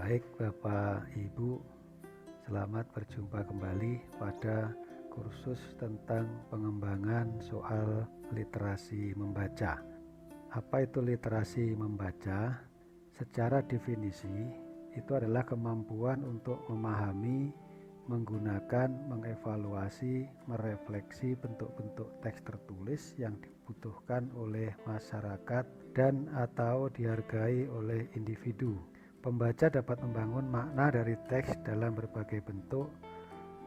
Baik Bapak Ibu, selamat berjumpa kembali pada kursus tentang pengembangan soal literasi membaca. Apa itu literasi membaca? Secara definisi, itu adalah kemampuan untuk memahami, menggunakan, mengevaluasi, merefleksi bentuk-bentuk teks tertulis yang dibutuhkan oleh masyarakat dan atau dihargai oleh individu. Pembaca dapat membangun makna dari teks dalam berbagai bentuk.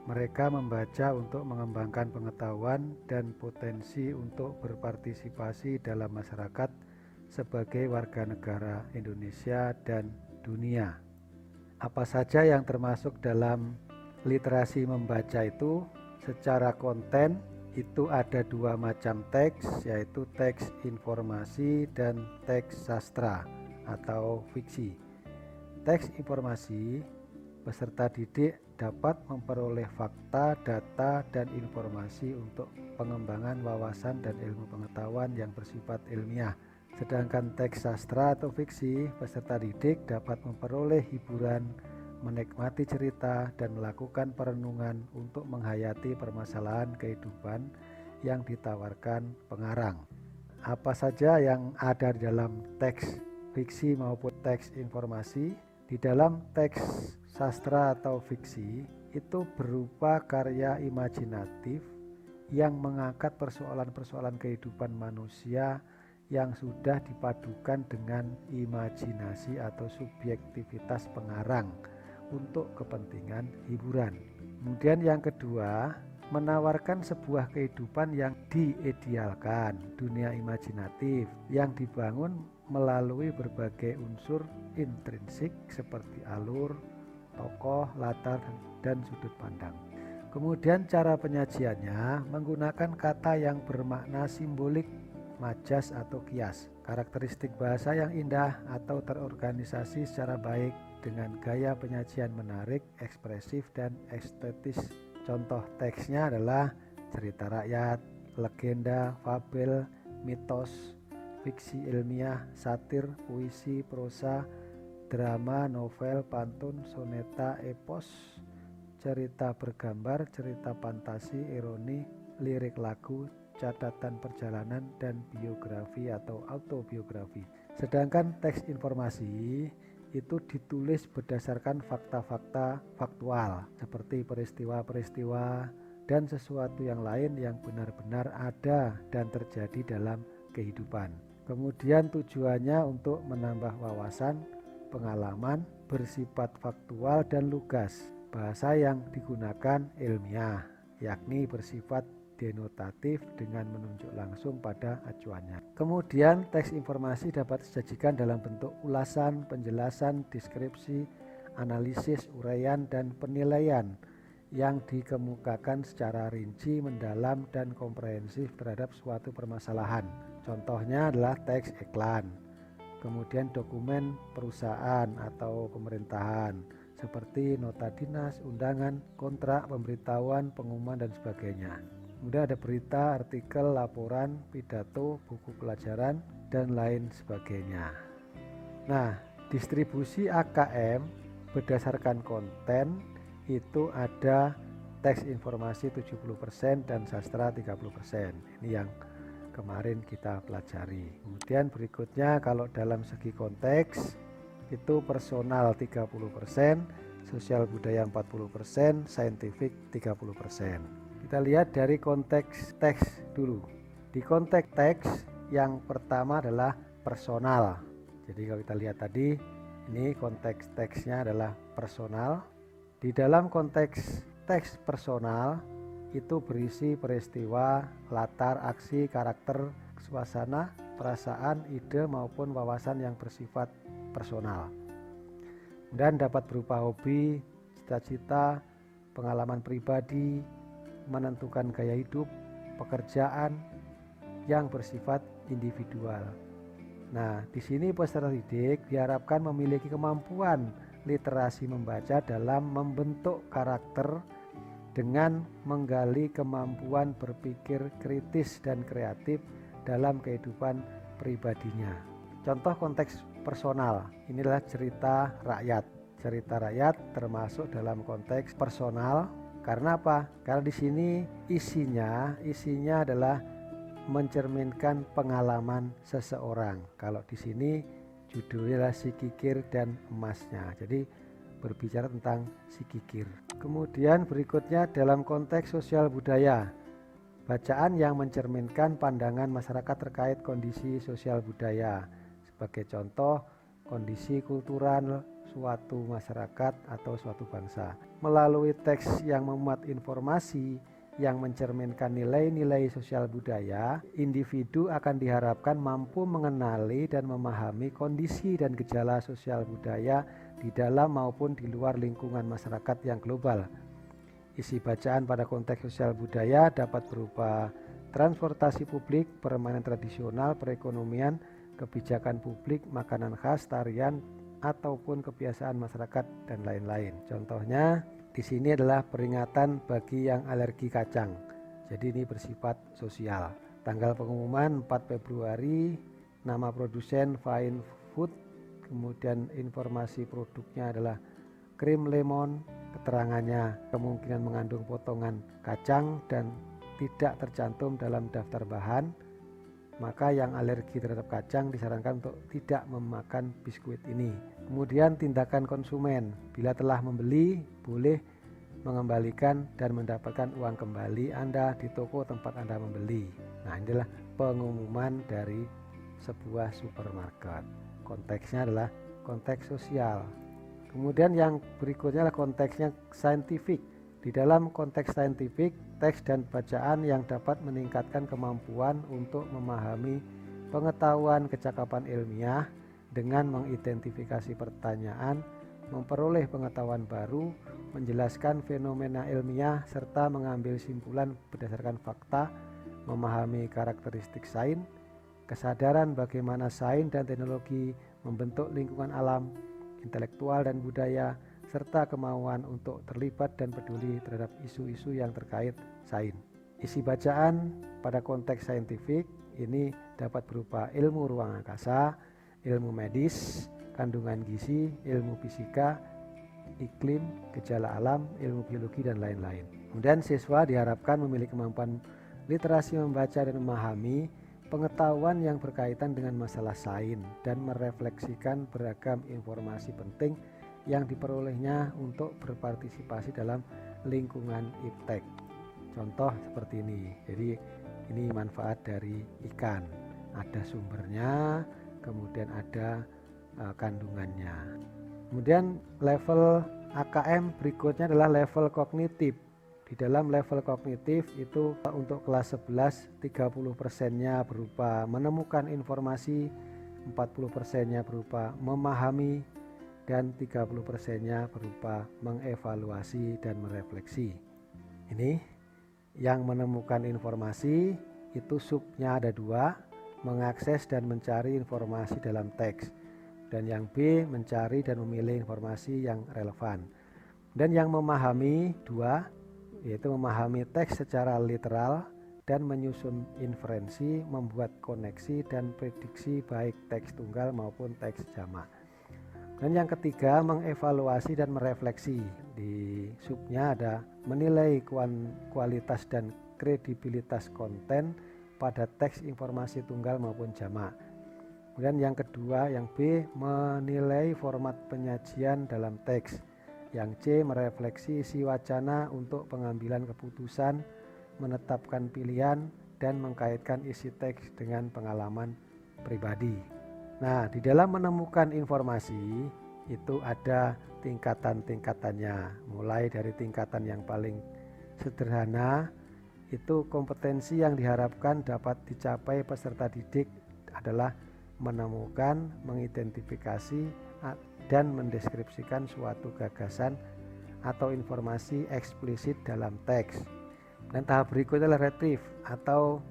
Mereka membaca untuk mengembangkan pengetahuan dan potensi untuk berpartisipasi dalam masyarakat sebagai warga negara Indonesia dan dunia. Apa saja yang termasuk dalam literasi membaca itu? Secara konten itu ada dua macam teks, yaitu teks informasi dan teks sastra atau fiksi. Teks informasi, peserta didik dapat memperoleh fakta, data, dan informasi untuk pengembangan wawasan dan ilmu pengetahuan yang bersifat ilmiah. Sedangkan teks sastra atau fiksi, peserta didik dapat memperoleh hiburan, menikmati cerita, dan melakukan perenungan untuk menghayati permasalahan kehidupan yang ditawarkan pengarang. Apa saja yang ada di dalam teks fiksi maupun teks informasi? Di dalam teks sastra atau fiksi itu berupa karya imajinatif yang mengangkat persoalan-persoalan kehidupan manusia yang sudah dipadukan dengan imajinasi atau subjektivitas pengarang untuk kepentingan hiburan. Kemudian yang kedua, menawarkan sebuah kehidupan yang diidealkan, dunia imajinatif yang dibangun melalui berbagai unsur intrinsik seperti alur, tokoh, latar, dan sudut pandang. Kemudian cara penyajiannya menggunakan kata yang bermakna simbolik, majas atau kias, karakteristik bahasa yang indah atau terorganisasi secara baik dengan gaya penyajian menarik, ekspresif, dan estetis. Contoh teksnya adalah cerita rakyat, legenda, fabel, mitos, fiksi ilmiah, satir, puisi, prosa, drama, novel, pantun, soneta, epos, cerita bergambar, cerita fantasi, ironi, lirik lagu, catatan perjalanan, dan biografi atau autobiografi. Sedangkan teks informasi itu ditulis berdasarkan fakta-fakta faktual seperti peristiwa-peristiwa dan sesuatu yang lain yang benar-benar ada dan terjadi dalam kehidupan. Kemudian tujuannya untuk menambah wawasan, pengalaman, bersifat faktual dan lugas. Bahasa yang digunakan ilmiah, yakni bersifat denotatif dengan menunjuk langsung pada acuannya. Kemudian teks informasi dapat disajikan dalam bentuk ulasan, penjelasan, deskripsi, analisis, uraian, dan penilaian yang dikemukakan secara rinci, mendalam, dan komprehensif terhadap suatu permasalahan. Contohnya adalah teks iklan, kemudian dokumen perusahaan atau pemerintahan seperti nota dinas, undangan, kontrak, pemberitahuan, pengumuman, dan sebagainya. Kemudian ada berita, artikel, laporan, pidato, buku pelajaran, dan lain sebagainya. Nah, distribusi AKM berdasarkan konten itu ada teks informasi 70% dan sastra 30%. Ini yang kemarin kita pelajari. Kemudian berikutnya kalau dalam segi konteks itu personal 30%, sosial budaya 40%, saintifik 30%. Kita lihat dari konteks teks dulu. Di konteks teks yang pertama adalah personal. Jadi kalau kita lihat tadi, ini konteks teksnya adalah personal. Di dalam konteks teks personal itu berisi peristiwa, latar, aksi, karakter, suasana, perasaan, ide maupun wawasan yang bersifat personal. Dan dapat berupa hobi, cita-cita, pengalaman pribadi, menentukan gaya hidup, pekerjaan yang bersifat individual. Nah, di sini peserta didik diharapkan memiliki kemampuan literasi membaca dalam membentuk karakter dengan menggali kemampuan berpikir kritis dan kreatif dalam kehidupan pribadinya. Contoh konteks personal, inilah cerita rakyat. cerita rakyat termasuk dalam konteks personal. Karena apa? Karena di sini isinya adalah mencerminkan pengalaman seseorang. Kalau di sini judulnya adalah Si Kikir dan Emasnya. Jadi berbicara tentang si kikir. Kemudian berikutnya dalam konteks sosial budaya. Bacaan yang mencerminkan pandangan masyarakat terkait kondisi sosial budaya. Sebagai contoh, kondisi kultural suatu masyarakat atau suatu bangsa. Melalui teks yang memuat informasi yang mencerminkan nilai-nilai sosial budaya, individu akan diharapkan mampu mengenali dan memahami kondisi dan gejala sosial budaya di dalam maupun di luar lingkungan masyarakat yang global. Isi bacaan pada konteks sosial budaya dapat berupa transportasi publik, permainan tradisional, perekonomian, kebijakan publik, makanan khas, tarian, ataupun kebiasaan masyarakat dan lain-lain. Contohnya di sini adalah peringatan bagi yang alergi kacang. Jadi ini bersifat sosial. Tanggal pengumuman 4 Februari, nama produsen Fine Food, kemudian informasi produknya adalah krim lemon, keterangannya kemungkinan mengandung potongan kacang dan tidak tercantum dalam daftar bahan, maka yang alergi terhadap kacang disarankan untuk tidak memakan biskuit ini. Kemudian tindakan konsumen, bila telah membeli boleh mengembalikan dan mendapatkan uang kembali Anda di toko tempat Anda membeli. Nah, inilah pengumuman dari sebuah supermarket. Konteksnya adalah konteks sosial. Kemudian yang berikutnya adalah konteksnya saintifik. Di dalam konteks saintifik, teks dan bacaan yang dapat meningkatkan kemampuan untuk memahami pengetahuan kecakapan ilmiah dengan mengidentifikasi pertanyaan, memperoleh pengetahuan baru, menjelaskan fenomena ilmiah, serta mengambil simpulan berdasarkan fakta, memahami karakteristik sains, kesadaran bagaimana sains dan teknologi membentuk lingkungan alam, intelektual dan budaya, serta kemauan untuk terlibat dan peduli terhadap isu-isu yang terkait sains. Isi bacaan pada konteks saintifik ini dapat berupa ilmu ruang angkasa, ilmu medis, kandungan gizi, ilmu fisika, iklim, gejala alam, ilmu biologi, dan lain-lain. Kemudian siswa diharapkan memiliki kemampuan literasi membaca dan memahami pengetahuan yang berkaitan dengan masalah sains dan merefleksikan beragam informasi penting yang diperolehnya untuk berpartisipasi dalam lingkungan iptek. Contoh seperti ini. Jadi ini manfaat dari ikan. Ada sumbernya, kemudian ada kandungannya. Kemudian level AKM berikutnya adalah level kognitif. Di dalam level kognitif itu untuk kelas 11 30%-nya berupa menemukan informasi, 40%-nya berupa memahami, dan 30%-nya berupa mengevaluasi dan merefleksi. Ini yang menemukan informasi itu subnya ada 2, mengakses dan mencari informasi dalam teks. Dan yang B, mencari dan memilih informasi yang relevan. Dan yang memahami 2, yaitu memahami teks secara literal dan menyusun inferensi, membuat koneksi dan prediksi baik teks tunggal maupun teks jamak. Dan yang ketiga, mengevaluasi dan merefleksi. Di subnya ada menilai kualitas dan kredibilitas konten pada teks informasi tunggal maupun jamak. Kemudian yang kedua, yang B, menilai format penyajian dalam teks. Yang C, merefleksi isi wacana untuk pengambilan keputusan, menetapkan pilihan, dan mengkaitkan isi teks dengan pengalaman pribadi. Nah, di dalam menemukan informasi itu ada tingkatan-tingkatannya. Mulai dari tingkatan yang paling sederhana, itu kompetensi yang diharapkan dapat dicapai peserta didik adalah menemukan, mengidentifikasi, dan mendeskripsikan suatu gagasan atau informasi eksplisit dalam teks. Dan tahap berikutnya adalah retrieve atau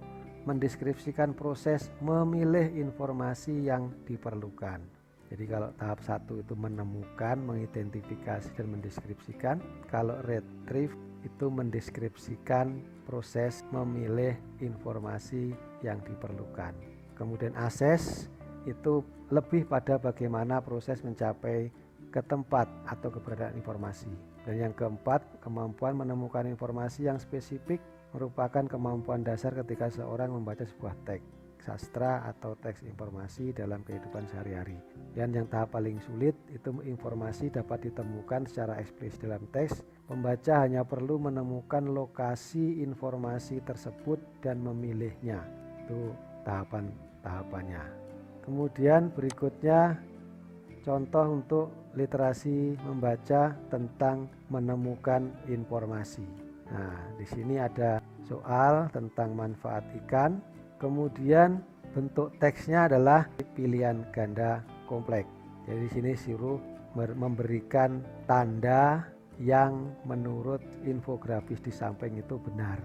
mendeskripsikan proses memilih informasi yang diperlukan. Jadi kalau tahap 1 itu menemukan, mengidentifikasi, dan mendeskripsikan. Kalau retrieve itu mendeskripsikan proses memilih informasi yang diperlukan. Kemudian assess itu lebih pada bagaimana proses mencapai ke tempat atau keberadaan informasi. Dan yang keempat, kemampuan menemukan informasi yang spesifik merupakan kemampuan dasar ketika seorang membaca sebuah teks sastra atau teks informasi dalam kehidupan sehari-hari. Dan yang tahap paling sulit itu informasi dapat ditemukan secara eksplisit dalam teks. Pembaca hanya perlu menemukan lokasi informasi tersebut dan memilihnya. Itu tahapannya. Kemudian berikutnya contoh untuk literasi membaca tentang menemukan informasi. Nah, di sini ada soal tentang manfaat ikan. Kemudian bentuk teksnya adalah pilihan ganda kompleks. Jadi di sini suruh memberikan tanda yang menurut infografis di samping itu benar.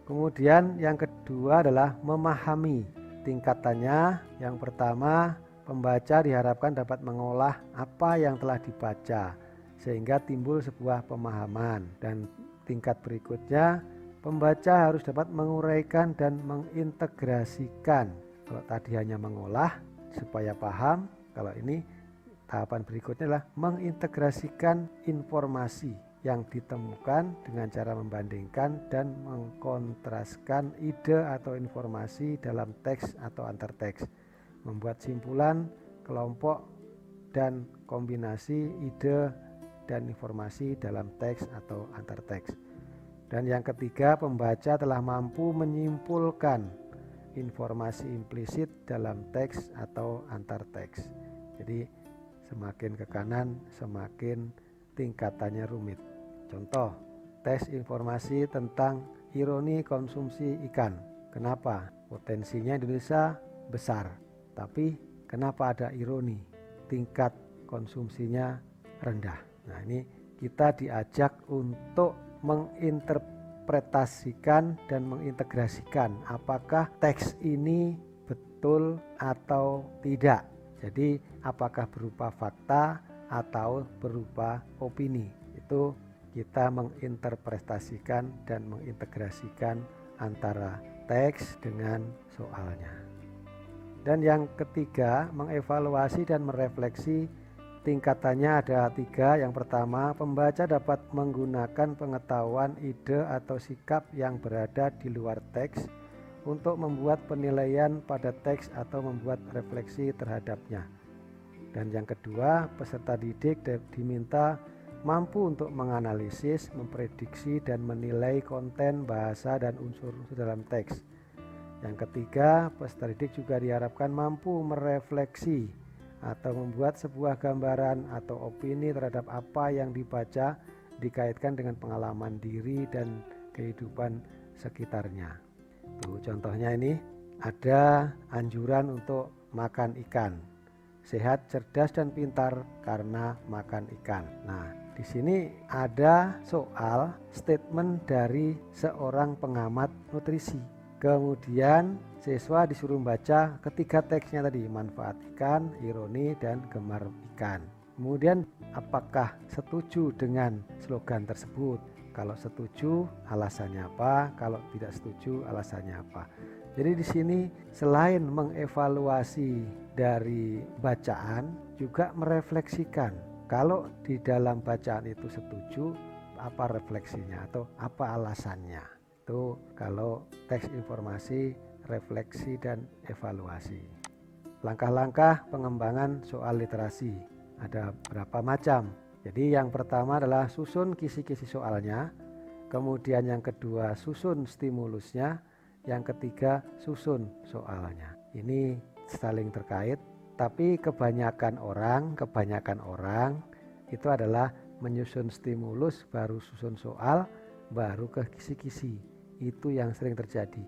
Kemudian yang kedua adalah memahami. Tingkatannya yang pertama, pembaca diharapkan dapat mengolah apa yang telah dibaca sehingga timbul sebuah pemahaman. Dan tingkat berikutnya, pembaca harus dapat menguraikan dan mengintegrasikan. Kalau tadi hanya mengolah supaya paham, kalau ini tahapan berikutnya adalah mengintegrasikan informasi yang ditemukan dengan cara membandingkan dan mengkontraskan ide atau informasi dalam teks atau antar teks, membuat simpulan, kelompok, dan kombinasi ide dan informasi dalam teks atau antar teks. Dan yang ketiga, pembaca telah mampu menyimpulkan informasi implisit dalam teks atau antar teks. Jadi semakin ke kanan semakin tingkatannya rumit. Contoh, teks informasi tentang ironi konsumsi ikan. Kenapa? Potensinya Indonesia besar, tapi kenapa ada ironi? Tingkat konsumsinya rendah. Nah, ini kita diajak untuk menginterpretasikan dan mengintegrasikan apakah teks ini betul atau tidak. Jadi apakah berupa fakta atau berupa opini. Itu kita menginterpretasikan dan mengintegrasikan antara teks dengan soalnya. Dan yang ketiga, mengevaluasi dan merefleksi. Tingkatannya ada 3. Yang pertama, pembaca dapat menggunakan pengetahuan, ide, atau sikap yang berada di luar teks untuk membuat penilaian pada teks atau membuat refleksi terhadapnya. Dan yang kedua, peserta didik diminta mampu untuk menganalisis, memprediksi, dan menilai konten, bahasa, dan unsur-unsur dalam teks. Yang ketiga, peserta didik juga diharapkan mampu merefleksi atau membuat sebuah gambaran atau opini terhadap apa yang dibaca dikaitkan dengan pengalaman diri dan kehidupan sekitarnya. Tuh, contohnya ini ada anjuran untuk makan ikan. Sehat, cerdas, dan pintar karena makan ikan. Nah, di sini ada soal statement dari seorang pengamat nutrisi. Kemudian siswa disuruh membaca ketiga teksnya tadi, manfaat ikan, ironi, dan gemar ikan. Kemudian apakah setuju dengan slogan tersebut? Kalau setuju alasannya apa? Kalau tidak setuju alasannya apa? Jadi di sini selain mengevaluasi dari bacaan, juga merefleksikan. Kalau di dalam bacaan itu setuju, apa refleksinya atau apa alasannya? Itu kalau teks informasi, refleksi, dan evaluasi. Langkah-langkah pengembangan soal literasi ada berapa macam. Jadi yang pertama adalah susun kisi-kisi soalnya, kemudian yang kedua susun stimulusnya, yang ketiga susun soalnya. Ini saling terkait, tapi kebanyakan orang itu adalah menyusun stimulus baru susun soal baru ke kisi-kisi. Itu yang sering terjadi.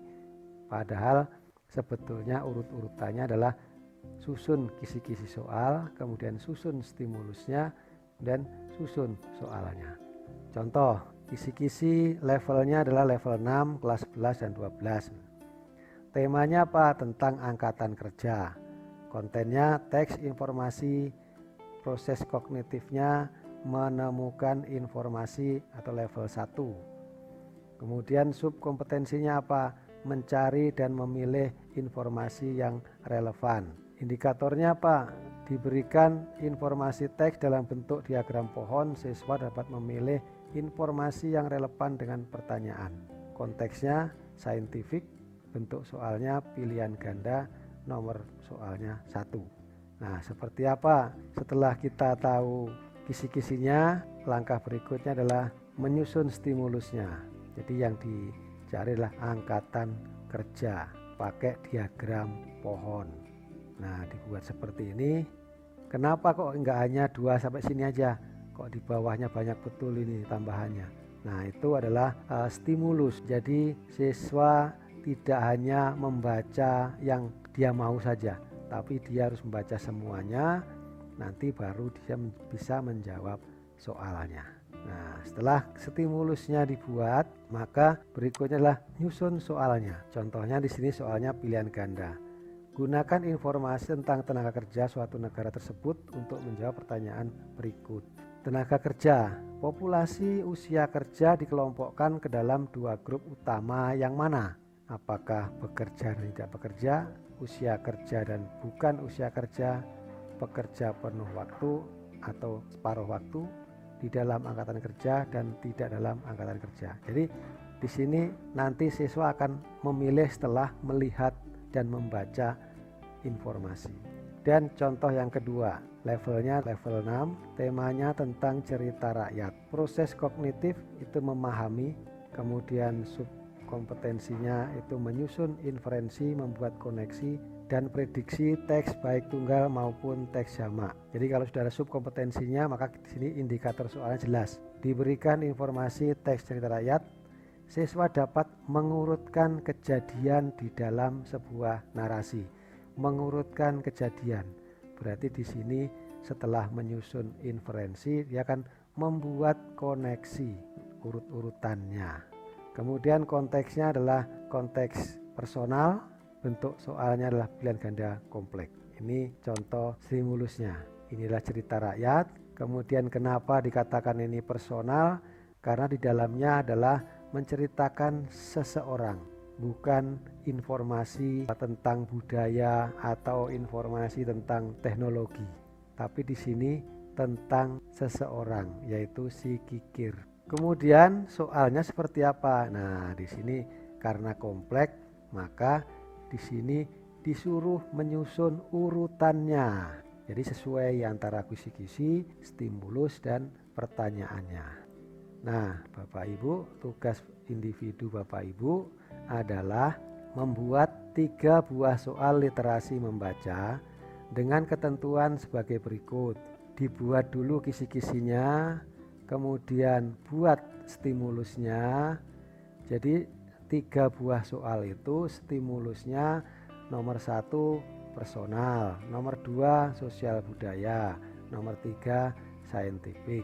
Padahal sebetulnya urut-urutannya adalah susun kisi-kisi soal, kemudian susun stimulusnya, dan susun soalnya. Contoh, kisi-kisi levelnya adalah level 6, kelas 11 dan 12. Temanya apa? Tentang angkatan kerja. Kontennya teks informasi, proses kognitifnya menemukan informasi atau level 1. Kemudian subkompetensinya apa? Mencari dan memilih informasi yang relevan. Indikatornya apa? Diberikan informasi teks dalam bentuk diagram pohon, siswa dapat memilih informasi yang relevan dengan pertanyaan. Konteksnya saintifik, bentuk soalnya pilihan ganda, nomor soalnya 1. Nah, seperti apa? Setelah kita tahu kisi-kisinya, langkah berikutnya adalah menyusun stimulusnya. Jadi yang dicari adalah angkatan kerja pakai diagram pohon. Nah, dibuat seperti ini. Kenapa kok enggak hanya 2 sampai sini aja? Kok di bawahnya banyak betul ini tambahannya? Nah, itu adalah stimulus. Jadi siswa tidak hanya membaca yang dia mau saja, tapi dia harus membaca semuanya. Nanti baru dia bisa menjawab soalnya. Nah, setelah stimulusnya dibuat, maka berikutnya adalah nyusun soalnya. Contohnya di sini soalnya pilihan ganda. Gunakan informasi tentang tenaga kerja suatu negara tersebut untuk menjawab pertanyaan berikut. Tenaga kerja, populasi usia kerja dikelompokkan ke dalam 2 grup utama yang mana? Apakah bekerja dan tidak bekerja, usia kerja dan bukan usia kerja, pekerja penuh waktu atau separuh waktu, di dalam angkatan kerja dan tidak dalam angkatan kerja. Jadi di sini nanti siswa akan memilih setelah melihat dan membaca informasi. Dan contoh yang kedua, levelnya level 6, temanya tentang cerita rakyat. Proses kognitif itu memahami, kemudian subkompetensinya itu menyusun inferensi, membuat koneksi dan prediksi teks baik tunggal maupun teks jamak. Jadi kalau sudah ada subkompetensinya, maka di sini indikator soalnya jelas. Diberikan informasi teks cerita rakyat, siswa dapat mengurutkan kejadian di dalam sebuah narasi. Mengurutkan kejadian berarti di sini setelah menyusun inferensi dia akan membuat koneksi urut-urutannya. Kemudian konteksnya adalah konteks personal, bentuk soalnya adalah pilihan ganda kompleks. Ini contoh stimulusnya. Inilah cerita rakyat. Kemudian kenapa dikatakan ini personal? Karena di dalamnya adalah menceritakan seseorang, bukan informasi tentang budaya atau informasi tentang teknologi. Tapi di sini tentang seseorang, yaitu si Kikir. Kemudian soalnya seperti apa? Nah, di sini karena kompleks, maka di sini disuruh menyusun urutannya. Jadi sesuai antara kisi-kisi, stimulus dan pertanyaannya. Nah, Bapak Ibu, tugas individu Bapak Ibu adalah membuat 3 buah soal literasi membaca dengan ketentuan sebagai berikut. Dibuat dulu kisi-kisinya, kemudian buat stimulusnya. Jadi 3 buah soal itu stimulusnya nomor 1 personal, nomor 2 sosial budaya, nomor 3 saintifik.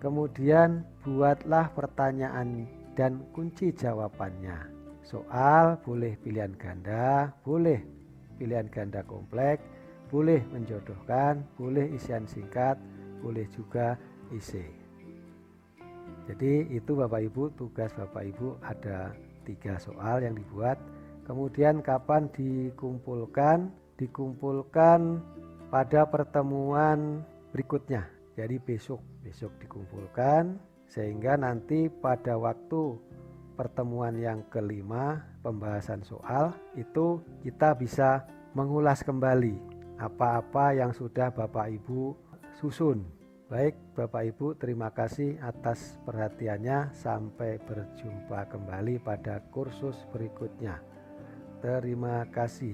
Kemudian buatlah pertanyaan dan kunci jawabannya. Soal boleh pilihan ganda, boleh pilihan ganda kompleks, boleh menjodohkan, boleh isian singkat, boleh juga isi. Jadi itu Bapak Ibu, tugas Bapak Ibu ada 3 soal yang dibuat. Kemudian kapan dikumpulkan? Dikumpulkan pada pertemuan berikutnya. Jadi besok dikumpulkan, sehingga nanti pada waktu pertemuan yang kelima pembahasan soal itu kita bisa mengulas kembali apa-apa yang sudah Bapak Ibu susun. Baik Bapak Ibu, terima kasih atas perhatiannya. Sampai berjumpa kembali pada kursus berikutnya. Terima kasih.